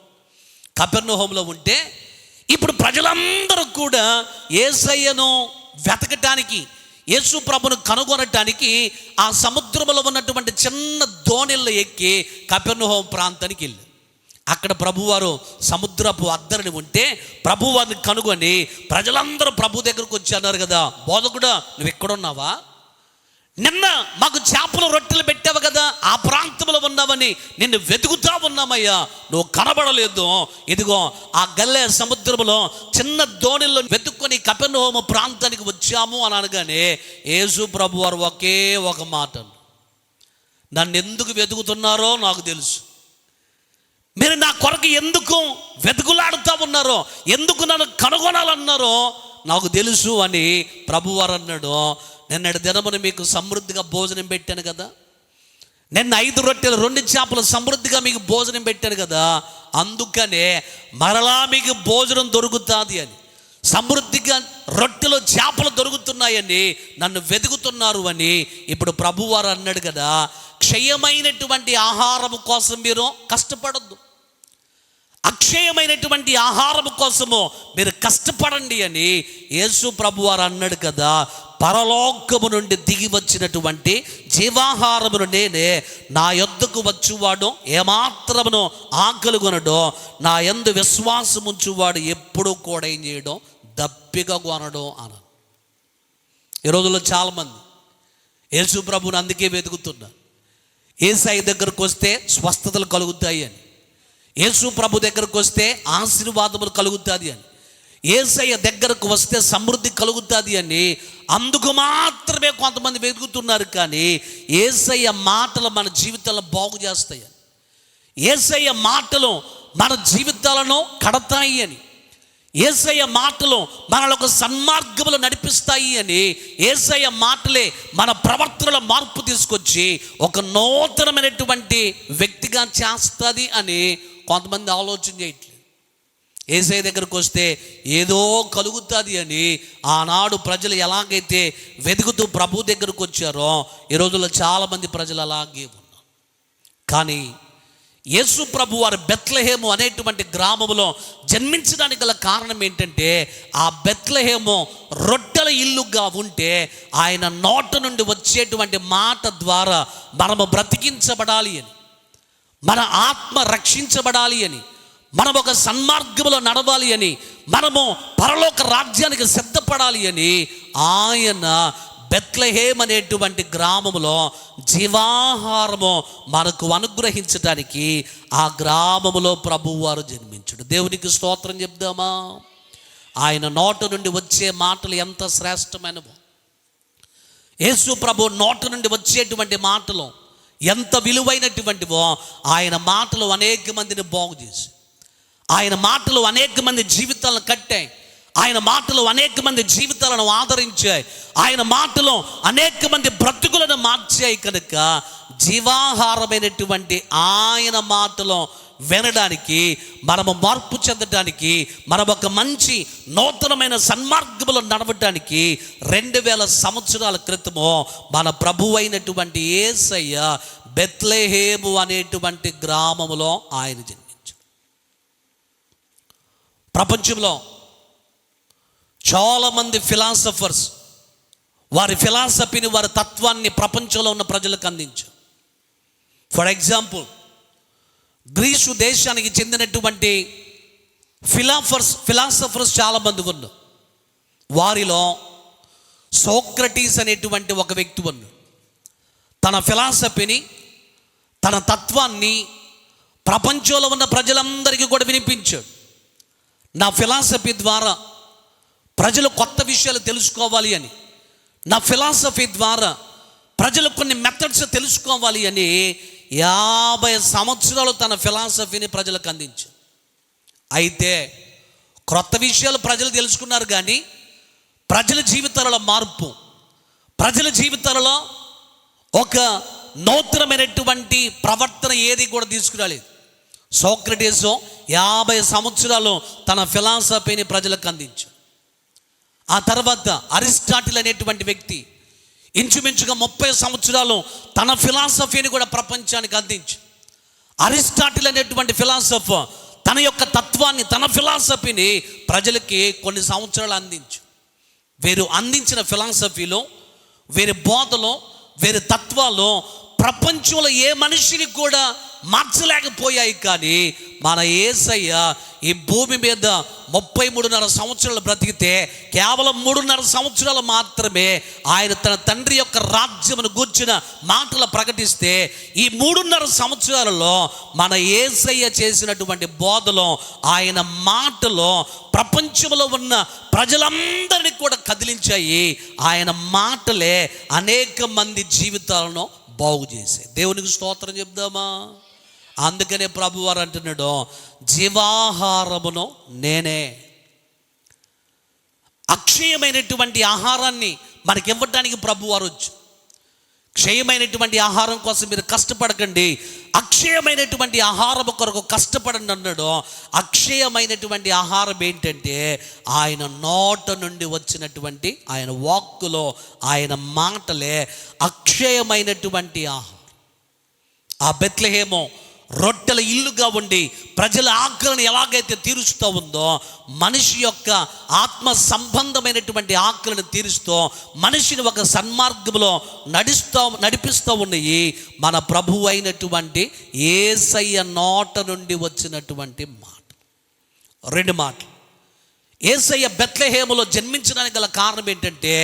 [SPEAKER 1] కపెర్నహూములో ఉంటే ఇప్పుడు ప్రజలందరూ కూడా యేసయ్యను వెతకటానికి, యేసు ప్రభును కనుగొనటానికి ఆ సముద్రంలో ఉన్నటువంటి చిన్న దోణిల్లో ఎక్కి కపెర్నహూము ప్రాంతానికి వెళ్ళారు. అక్కడ ప్రభువారు సముద్రపు అద్దరిని ఉంటే ప్రభువారిని కనుగొని ప్రజలందరూ ప్రభు దగ్గరకు వచ్చి అన్నారు కదా, బోధకుడా నువ్వు ఎక్కడున్నావా, నిన్న మాకు చేపలు రొట్టెలు పెట్టావు కదా, ఆ ప్రాంతంలో ఉన్నావని ఉన్నానని నిన్ను వెతుకుతా ఉన్నామయ్యా, నువ్వు కనబడలేదు. ఇదిగో ఆ గల్లే సముద్రంలో చిన్న దోణిలో వెతుక్కొని కపెర్నహూము ప్రాంతానికి వచ్చాము అని అనగానే యేసు ప్రభు వారు ఒకే ఒక మాట, నన్ను ఎందుకు వెతుకుతున్నారో నాకు తెలుసు, మీరు నా కొరకు ఎందుకు వెతుకులాడుతూ ఉన్నారో, ఎందుకు నన్ను కనుగొనాలన్నారో నాకు తెలుసు అని ప్రభువారు అన్నాడు. నిన్నటి దినమున మీకు సమృద్ధిగా భోజనం పెట్టాను కదా, నిన్న 5 రొట్టెలు 2 చేపలు సమృద్ధిగా మీకు భోజనం పెట్టాను కదా, అందుకనే మరలా మీకు భోజనం దొరుకుతుంది అని, సమృద్ధిగా రొట్టెలు చేపలు దొరుకుతున్నాయని నన్ను వెతుకుతున్నారు అని ఇప్పుడు ప్రభువారు అన్నాడు కదా. క్షయమైనటువంటి ఆహారం కోసం మీరు కష్టపడద్దు, అక్షయమైనటువంటి ఆహారం కోసము మీరు కష్టపడండి అని యేసు ప్రభువారు అన్నాడు కదా. పరలోకము నుండి దిగి వచ్చినటువంటి జీవాహారమును నేనే, నా యొద్దకు వచ్చువాడు ఏమాత్రమును ఆకలిగొనడో, నా యందు విశ్వాసం ఉంచువాడు ఎప్పుడూ కూడా ఏం చేయడం, దప్పిక కొనడం అన. ఈ రోజుల్లో చాలామంది యేసు ప్రభుని అందుకే వెతుకుతున్నారు. యేసయ్య దగ్గరకు వస్తే స్వస్థతలు కలుగుతాయి అని, యేసు ప్రభు దగ్గరకు వస్తే ఆశీర్వాదములు కలుగుతుంది అని, యేసయ్య దగ్గరకు వస్తే సమృద్ధి కలుగుతుంది అని అందుకు మాత్రమే కొంతమంది వెతుకుతున్నారు. కానీ యేసయ్య మాటలు మన జీవితాలను బాగు చేస్తాయి, యేసయ్య మాటలు మన జీవితాలను కడతాయి అని, యేసయ్య మాటలు మనకు సన్మార్గములు నడిపిస్తాయి అని, యేసయ్య మాటలే మన ప్రవర్తనలో మార్పు తీసుకొచ్చి ఒక నూతనమైనటువంటి వ్యక్తిగా చేస్తుంది అని కొంతమంది ఆలోచన చేయట్లేదు. యేసయ్య దగ్గరకు వస్తే ఏదో కలుగుతుంది అని ఆనాడు ప్రజలు ఎలాగైతే వెతుకుతూ ప్రభు దగ్గరకు వచ్చారో ఈ రోజుల్లో చాలామంది ప్రజలు అలాగే ఉన్నారు. కానీ యేసు ప్రభు వారు బెత్లెహేము అనేటువంటి గ్రామంలో జన్మించడానికి గల కారణం ఏంటంటే, ఆ బెత్లెహేము రొట్టెల ఇల్లుగా ఉంటే ఆయన నోట నుండి వచ్చేటువంటి మాట ద్వారా మనము బ్రతికించబడాలి అని, మన ఆత్మ రక్షించబడాలి అని, మనం ఒక సన్మార్గంలో నడవాలి అని, మనము పరలోక రాజ్యానికి సిద్ధపడాలి అని ఆయన బెత్లెహేమ్ అనేటువంటి గ్రామములో జీవాహారము మనకు అనుగ్రహించడానికి ఆ గ్రామములో ప్రభువారు జన్మించుడు. దేవునికి స్తోత్రం చెప్దామా. ఆయన నోట నుండి వచ్చే మాటలు ఎంత శ్రేష్టమైనవో, యేసు ప్రభు నోట నుండి వచ్చేటువంటి మాటలు ఎంత విలువైనటువంటివో. ఆయన మాటలు అనేక మందిని బాగు చేసి, ఆయన మాటలు అనేక మంది జీవితాలను కట్టాయి, ఆయన మాటలు అనేక మంది జీవితాలను ఆదరించాయి, ఆయన మాటలు అనేక మంది బ్రతుకులను మార్చాయి. కనుక జీవాహారమైనటువంటి ఆయన మాటలు వినడానికి, మనము మార్పు చెందడానికి, మనం ఒక మంచి నూతనమైన సన్మార్గములో నడవడానికి 2000 సంవత్సరాల క్రితము మన ప్రభువు అయినటువంటి యేసయ్య బెత్లెహేము అనేటువంటి గ్రామములో ఆయన జన్మించాడు. ప్రపంచంలో చాలామంది ఫిలాసఫర్స్ వారి ఫిలాసఫీని, వారి తత్వాన్ని ప్రపంచంలో ఉన్న ప్రజలకు అందించారు. ఫర్ ఎగ్జాంపుల్, గ్రీసు దేశానికి చెందినటువంటి ఫిలాసఫర్స్ చాలామంది ఉన్నారు. వారిలో సోక్రటీస్ అనేటువంటి ఒక వ్యక్తి ఉన్నాడు. తన ఫిలాసఫీని, తన తత్వాన్ని ప్రపంచంలో ఉన్న ప్రజలందరికీ కూడా వినిపించాడు. నా ఫిలాసఫీ ద్వారా ప్రజలు కొత్త విషయాలు తెలుసుకోవాలి అని, నా ఫిలాసఫీ ద్వారా ప్రజలు కొన్ని మెథడ్స్ తెలుసుకోవాలి అని 50 సంవత్సరాలు తన ఫిలాసఫీని ప్రజలకు అందించారు. అయితే క్రొత్త విషయాలు ప్రజలు తెలుసుకున్నారు, కానీ ప్రజల జీవితాలలో మార్పు, ప్రజల జీవితాలలో ఒక నూతనమైనటువంటి ప్రవర్తన ఏది కూడా తీసుకురాలేదు. సోక్రటీస్ 50 సంవత్సరాలు తన ఫిలాసఫీని ప్రజలకు అందించారు. ఆ తర్వాత అరిస్టాటిల్ అనేటువంటి వ్యక్తి ఇంచుమించుగా 30 సంవత్సరాలు తన ఫిలాసఫీని కూడా ప్రపంచానికి అందించారు. అరిస్టాటిల్ అనేటువంటి ఫిలాసఫర్ తన యొక్క తత్వాన్ని, తన ఫిలాసఫీని ప్రజలకి కొన్ని సంవత్సరాలు అందించారు. వీరు అందించిన ఫిలాసఫీలో, వీరి బోధలో, వీరి తత్వాల్లో ప్రపంచంలో ఏ మనిషిని కూడా మార్చలేకపోయాయి. కానీ మన యేసయ్య ఈ భూమి మీద 33.5 సంవత్సరాలు బ్రతికితే కేవలం 3.5 సంవత్సరాలు మాత్రమే ఆయన తన తండ్రి యొక్క రాజ్యమును గూర్చిన మాటలు ప్రకటిస్తే, ఈ 3.5 సంవత్సరాలలో మన యేసయ్య చేసినటువంటి బోధలో, ఆయన మాటలో ప్రపంచంలో ఉన్న ప్రజలందరినీ కూడా కదిలించాయి. ఆయన మాటలే అనేక మంది జీవితాలను బాగు చేశాయి. దేవునికి స్తోత్రం చెప్దామా? అందుకనే ప్రభువారు అంటున్నాడు, జీవాహారమును నేనే. అక్షయమైనటువంటి ఆహారాన్ని మనకి ఇవ్వడానికి ప్రభువారు వచ్చు. క్షయమైనటువంటి ఆహారం కోసం మీరు కష్టపడకండి, అక్షయమైనటువంటి ఆహారం కొరకు కష్టపడండి అన్నాడు. అక్షయమైనటువంటి ఆహారం ఏంటంటే ఆయన నోట నుండి వచ్చినటువంటి ఆయన వాక్కులో ఆయన మాటలే అక్షయమైనటువంటి ఆహారం. ఆ బెత్లెహేము రొట్టెల ఇల్లుగా ఉండి ప్రజల ఆకలిని ఎలాగైతే తీరుస్తూ ఉందో, మనిషి యొక్క ఆత్మ సంబంధమైనటువంటి ఆకలిని తీరుస్తూ మనిషిని ఒక సన్మార్గంలో నడిపిస్తూ ఉన్నాయి మన ప్రభువు అయినటువంటి యేసయ్య నోట నుండి వచ్చినటువంటి మాట. 2 మాటలు. యేసయ్య బెత్లెహేములో జన్మించడానికి గల కారణం ఏంటంటే,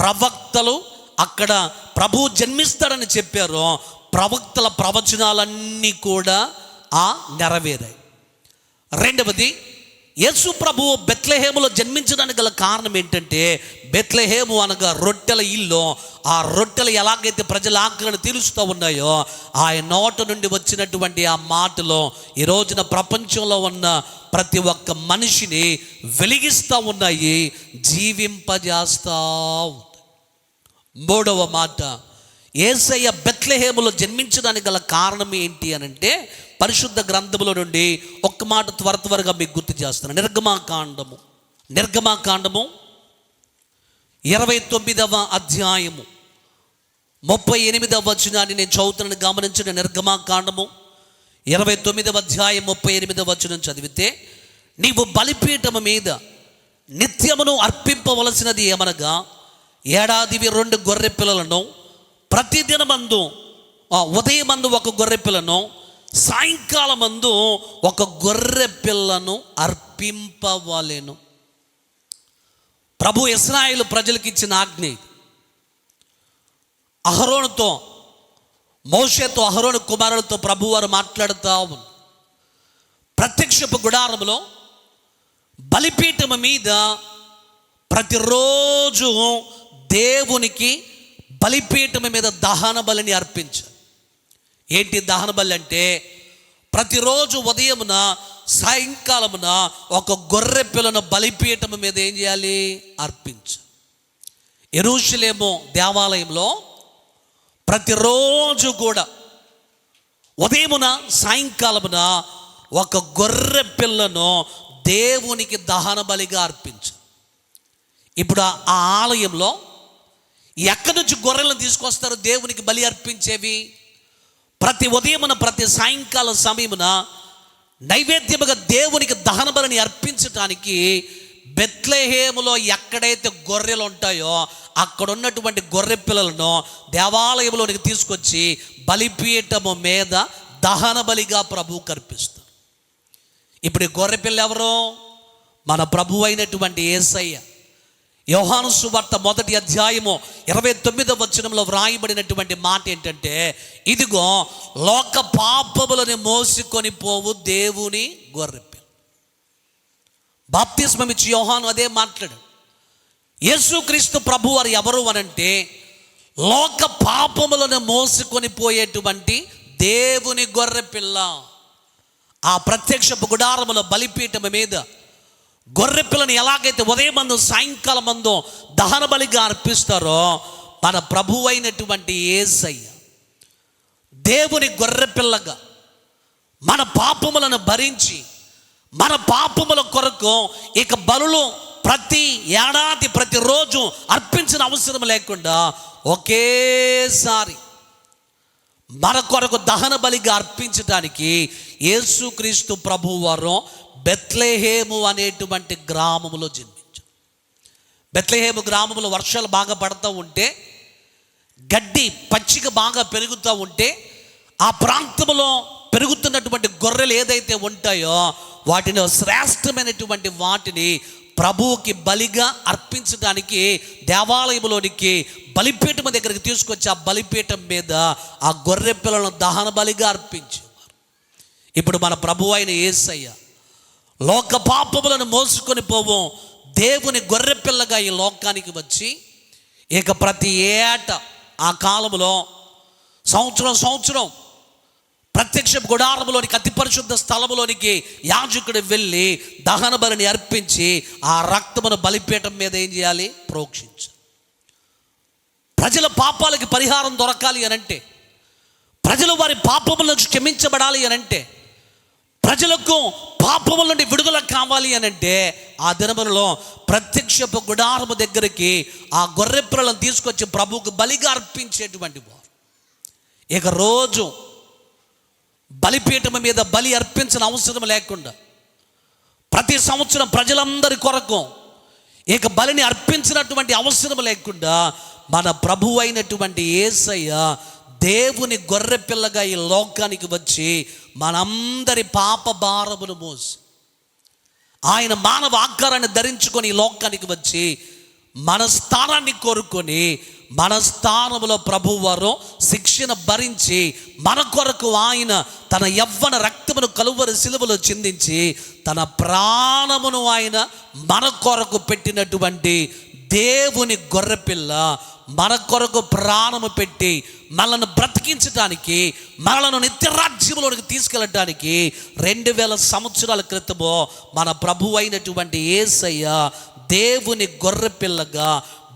[SPEAKER 1] ప్రవక్తలు అక్కడ ప్రభువు జన్మిస్తాడని చెప్పారు. ప్రవక్తల ప్రవచనాలన్నీ కూడా నెరవేరాయి. 2వది, యేసు ప్రభువు బెత్లెహేములో జన్మించడానికి గల కారణం ఏంటంటే, బెత్లెహేము అనగా రొట్టెల ఇల్లు. ఆ రొట్టెలు ఎలాగైతే ప్రజల ఆకలిని తీరుస్తూ ఉన్నాయో, ఆయన నోట నుండి వచ్చినటువంటి ఆ మాటలో ఈ రోజున ప్రపంచంలో ఉన్న ప్రతి ఒక్క మనిషిని వెలిగిస్తూ ఉన్నాయి, జీవింపజేస్తూ ఉంది. 3వ మాట, యేసయ్య బెత్లెహేములో జన్మించడానికి గల కారణం ఏంటి అని అంటే, పరిశుద్ధ గ్రంథములో నుండి ఒక్క మాట త్వరగా మీకు గుర్తు చేస్తాను. నిర్గమాకాండము 29వ అధ్యాయము 38వ వచనాన్ని నేను చదువుతానని గమనించిన. నిర్గమాకాండము 29వ అధ్యాయం 38వ వచనం చదివితే, నీవు బలిపీఠము మీద నిత్యమును అర్పింపవలసినది ఏమనగా, ఏడాదివి 2 గొర్రె పిల్లలను, ప్రతిదినమందు ఉదయమందు 1 గొర్రె పిల్లను, సాయంకాలమందు 1 గొర్రె పిల్లను అర్పింపవలెను. ప్రభు ఇశ్రాయేలు ప్రజలకు ఇచ్చిన ఆజ్ఞ. అహరోనుతో, మోషేతో, అహరోను కుమారులతో ప్రభువారు మాట్లాడుతూ ఉన్నారు. ప్రత్యక్షపు గుడారములో బలిపీఠము మీద ప్రతిరోజు దేవునికి బలిపీఠం మీద దహన బలిని అర్పించారు. ఏంటి దహన బలి అంటే, ప్రతిరోజు ఉదయమున సాయంకాలమున 1 గొర్రె పిల్లను బలిపీఠం మీద ఏం చేయాలి? అర్పించాలి. యెరూషలేము దేవాలయంలో ప్రతిరోజు కూడా ఉదయమున సాయంకాలమున 1 గొర్రె పిల్లను దేవునికి దహన బలిగా అర్పించాలి. ఇప్పుడు ఆ ఆలయంలో ఎక్కడి నుంచి గొర్రెలను తీసుకొస్తారు దేవునికి బలి అర్పించేవి? ప్రతి ఉదయమున ప్రతి సాయంకాల సమయమున నైవేద్యముగా దేవునికి దహన బలిని అర్పించటానికి బెత్లెహేములో ఎక్కడైతే గొర్రెలు ఉంటాయో అక్కడ ఉన్నటువంటి గొర్రె పిల్లలను దేవాలయంలోనికి తీసుకొచ్చి బలిపీఠము మీద దహన బలిగా ప్రభువుకు అర్పిస్తారు. ఇప్పుడు ఈ గొర్రె పిల్ల ఎవరు? మన ప్రభు అయినటువంటి యేసయ్య. యోహాను సువార్త 1వ అధ్యాయము 29వ వచనంలో వ్రాయబడినటువంటి మాట ఏంటంటే, ఇదిగో లోక పాపములను మోసుకొని పోవు దేవుని గొర్రెపిల్ల. బాప్తిస్మం ఇచ్చి యోహాను అదే మాట్లాడాడు. యేసుక్రీస్తు ప్రభువారు ఎవరు అనంటే, లోక పాపములను మోసుకొని పోయేటువంటి దేవుని గొర్రెపిల్ల. ఆ ప్రత్యక్షపు గుడారముల బలిపీఠము మీద గొర్రె పిల్లని ఎలాగైతే ఉదయమందు సాయంకాలమందు దహన బలిగా అర్పిస్తారో, మన ప్రభువు అయినటువంటి యేసయ్య దేవుని గొర్రె పిల్లగా మన పాపములను భరించి మన పాపముల కొరకు ఇక బలులు ప్రతి ఏడాది ప్రతిరోజు అర్పించిన అవసరం లేకుండా ఒకేసారి మన కొరకు దహన బలిగా అర్పించడానికి యేసుక్రీస్తు ప్రభువారు బెత్లెహేము అనేటువంటి గ్రామములో జన్మించారు. బెత్లెహేము గ్రామంలో వర్షాలు బాగా పడుతూ ఉంటే, గడ్డి పచ్చిక బాగా పెరుగుతూ ఉంటే, ఆ ప్రాంతంలో పెరుగుతున్నటువంటి గొర్రెలు ఏదైతే ఉంటాయో వాటిని శ్రేష్టమైనటువంటి వాటిని ప్రభువుకి బలిగా అర్పించడానికి దేవాలయంలోనికి బలిపీఠం దగ్గరికి తీసుకొచ్చి ఆ బలిపీఠం మీద ఆ గొర్రె పిల్లలను దహన బలిగా అర్పించేవారు. ఇప్పుడు మన ప్రభువు అయిన యేసయ్య లోక పాపములను మోసుకొని పోవం దేవుని గొర్రె పిల్లగా ఈ లోకానికి వచ్చి ఇక ప్రతి ఏటా ఆ కాలంలో సంవత్సరం ప్రత్యక్ష గుడారములోనికి అతి పరిశుద్ధ స్థలములోనికి యాజకుడు వెళ్ళి దహన బలిని అర్పించి ఆ రక్తమును బలిపీఠం మీద ఏం చేయాలి? ప్రోక్షించాలి. ప్రజల పాపాలకి పరిహారం దొరకాలి అనంటే, ప్రజలు వారి పాపములను క్షమించబడాలి అనంటే, ప్రజలకు పాపముల నుండి విడుదల కావాలి అనంటే ఆ దినములలో ప్రత్యక్షపు గుడారము దగ్గరికి ఆ గొర్రె పిల్లలను తీసుకొచ్చి ప్రభువుకు బలిగా అర్పించేటువంటి వారు. ఇక రోజు బలిపీఠం మీద బలి అర్పించిన అవసరం లేకుండా ప్రతి సంవత్సరం ప్రజలందరి కొరకు ఇక బలిని అర్పించినటువంటి అవసరం లేకుండా మన ప్రభువు అయినటువంటి యేసయ్య దేవుని గొర్రె పిల్లగా ఈ లోకానికి వచ్చి మనందరి పాప భారమును మోసి ఆయన మానవ ఆకారాన్ని ధరించుకొని ఈ లోకానికి వచ్చి మన స్థానాన్ని కోరుకొని మన స్థానంలో ప్రభువారు శిక్షను భరించి మన కొరకు ఆయన తన యవ్వన రక్తమును కలువరి సిలువలో చిందించి తన ప్రాణమును ఆయన మన కొరకు పెట్టినటువంటి దేవుని గొర్రెపిల్ల మన కొరకు ప్రాణము పెట్టి మనల్ని బ్రతికించడానికి, మనలను నిత్యరాజ్యంలోనికి తీసుకెళ్ళడానికి 2000 సంవత్సరాల క్రితము మన ప్రభు అయినటువంటి యేసయ్య దేవుని గొర్రెపిల్లగా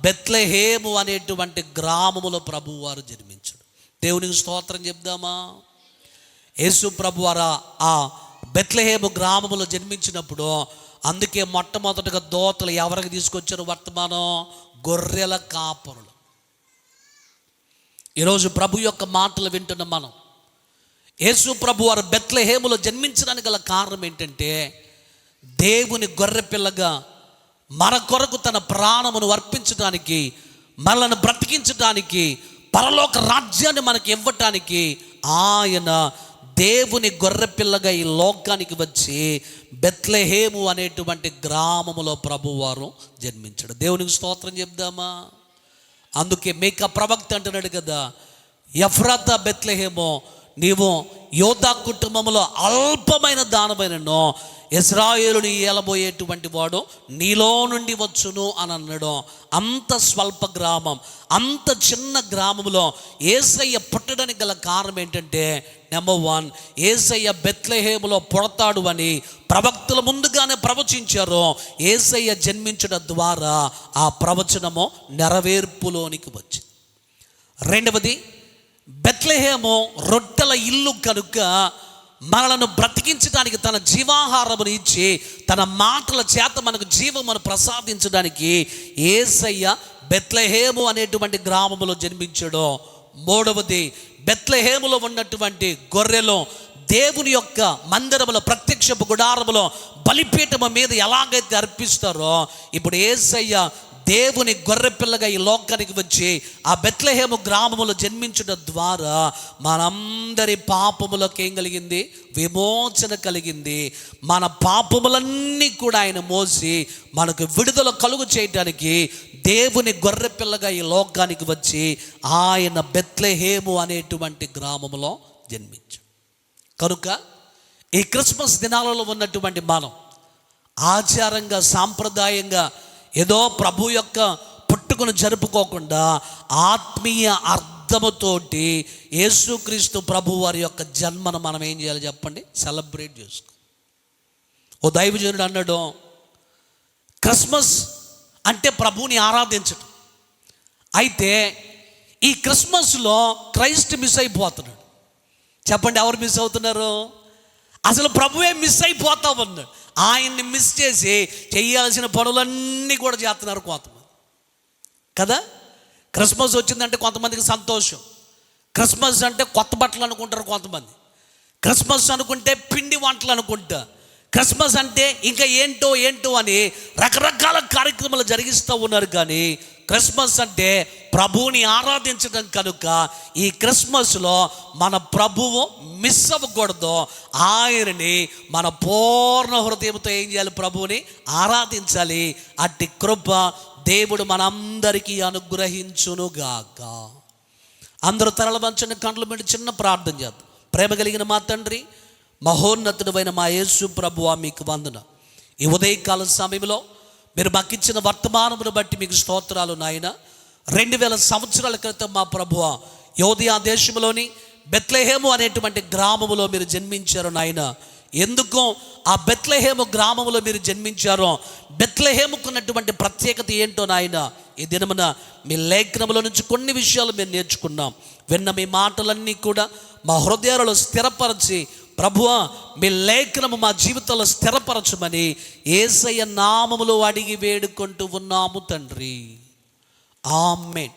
[SPEAKER 1] బెత్లెహేము అనేటువంటి గ్రామములో ప్రభువు వారు జన్మించాడు. దేవునికి స్తోత్రం చెప్దామా? యేసు ప్రభు వారు ఆ బెత్లెహేము గ్రామములో జన్మించినప్పుడు అందుకే మొట్టమొదటిగా దోతలు ఎవరికి తీసుకొచ్చారు వర్తమానం? గొర్రెల కాపరులు. ఈరోజు ప్రభు యొక్క మాటలు వింటున్న మనం యేసు ప్రభు వారు బెత్లెహేములో జన్మించడానికి గల కారణం ఏంటంటే, దేవుని గొర్రె పిల్లగా మన కొరకు తన ప్రాణమును అర్పించడానికి, మనల్ని బ్రతికించడానికి, పరలోక రాజ్యాన్ని మనకి ఇవ్వటానికి ఆయన దేవుని గొర్రె పిల్లగా ఈ లోకానికి వచ్చి బెత్లెహేము అనేటువంటి గ్రామములో ప్రభువారు జన్మించాడు. దేవునికి స్తోత్రం చెప్దామా? అందుకే మీకా ప్రవక్త అంటున్నాడు కదా, ఎఫ్రాతా బెత్లెహేమో, నీవు యోధా కుటుంబంలో అల్పమైన దానమైనను ఇశ్రాయేలుని ఏలబోయేటువంటి వాడు నీలో నుండి వచ్చును అని అన్నాడు. అంత స్వల్ప గ్రామం, అంత చిన్న గ్రామంలో యేసయ్య పుట్టడానికి గల కారణం ఏంటంటే, నెంబర్ 1, యేసయ్య బెత్లెహేములో పుడతాడు అని ప్రవక్తలు ముందుగానే ప్రవచించారు. యేసయ్య జన్మించడం ద్వారా ఆ ప్రవచనము నెరవేర్పులోనికి వచ్చింది. రెండవది, బెత్లెహేము రొట్టెల ఇల్లు కనుక మనలను బ్రతికించడానికి తన జీవాహారమును ఇచ్చి తన మాటల చేత మనకు జీవమును ప్రసాదించడానికి యేసయ్య బెత్లెహేము అనేటువంటి గ్రామములో జన్మించాడు. మూడవది, బెత్లెహేములో ఉన్నటువంటి గొర్రెలు దేవుని యొక్క మందిరములో ప్రత్యక్షపు గుడారములో బలిపీఠము మీద ఎలాగైతే అర్పిస్తారో, ఇప్పుడు యేసయ్య దేవుని గొర్రె పిల్లగా ఈ లోకానికి వచ్చి ఆ బెత్లెహేము గ్రామములో జన్మించడం ద్వారా మనందరి పాపములకు ఏం కలిగింది? విమోచన కలిగింది. మన పాపములన్నీ కూడా ఆయన మోసి మనకు విడుదల కలుగు చేయడానికి దేవుని గొర్రె పిల్లగా ఈ లోకానికి వచ్చి ఆయన బెత్లెహేము అనేటువంటి గ్రామములో జన్మించాడు. కనుక ఈ క్రిస్మస్ దినాలలో ఉన్నటువంటి మనం ఆచారంగా, సాంప్రదాయంగా ఏదో ప్రభు యొక్క పుట్టుకను జరుపుకోకుండా ఆత్మీయ అర్థముతోటి యేసుక్రీస్తు ప్రభు వారి యొక్క జన్మను మనం ఏం చేయాలి చెప్పండి? సెలబ్రేట్ చేసుకో. ఓ దైవజనుడు అన్నాడు, క్రిస్మస్ అంటే ప్రభువుని ఆరాధించడం. అయితే ఈ క్రిస్మస్లో క్రైస్ట్ మిస్ అయిపోతున్నాడు. చెప్పండి, ఎవరు మిస్ అవుతున్నారు? అసలు ప్రభువే మిస్ అయిపోతా ఉన్నాడు. ఆయన్ని మిస్ చేసి చేయాల్సిన పనులన్నీ కూడా చేస్తున్నారు కొంతమంది కదా. క్రిస్మస్ వచ్చిందంటే కొంతమందికి సంతోషం. క్రిస్మస్ అంటే కొత్త బట్టలు అనుకుంటారు కొంతమంది. క్రిస్మస్ అనుకుంటే పిండి వంటలు అనుకుంటా. క్రిస్మస్ అంటే ఇంకా ఏంటో అని రకరకాల కార్యక్రమాలు జరిగిస్తూ ఉన్నారు. కానీ క్రిస్మస్ అంటే ప్రభువుని ఆరాధించడం కనుక ఈ క్రిస్మస్లో మన ప్రభువు మిస్ అవ్వకూడదు. ఆయనని మన పూర్ణ హృదయంతో ఏం చేయాలి? ప్రభువుని ఆరాధించాలి. అట్టి కృప దేవుడు మనందరికీ అనుగ్రహించునుగాక. అందరూ తరల వంచని కండ్లు పెట్టి చిన్న ప్రార్థన చేద్దాం. ప్రేమ కలిగిన మా తండ్రి, మహోన్నతుడైన మా యేసు ప్రభువా, మీకు వందనం. ఈ ఉదయకాల సమయంలో మీరు మాకు ఇచ్చిన వర్తమానమును బట్టి మీకు స్తోత్రాలు నాయన. 2000 సంవత్సరాల క్రితం మా ప్రభువా యోదియా దేశంలోని బెత్లెహేము అనేటువంటి గ్రామములో మీరు జన్మించారు నాయన. ఎందుకో ఆ బెత్లెహేము గ్రామంలో మీరు జన్మించారో, బెత్లెహేముకున్నటువంటి ప్రత్యేకత ఏంటో నాయన ఈ దినమున మీ లేఖనములో నుంచి కొన్ని విషయాలు మేము నేర్చుకున్నాం. విన్న మీ మాటలన్నీ కూడా మా హృదయాలలో స్థిరపరచి ప్రభువా మీ లేఖనము మా జీవితంలో స్థిరపరచమని యేసయ్య నామములో అడిగి వేడుకుంటూ ఉన్నాము తండ్రి. ఆమేన్.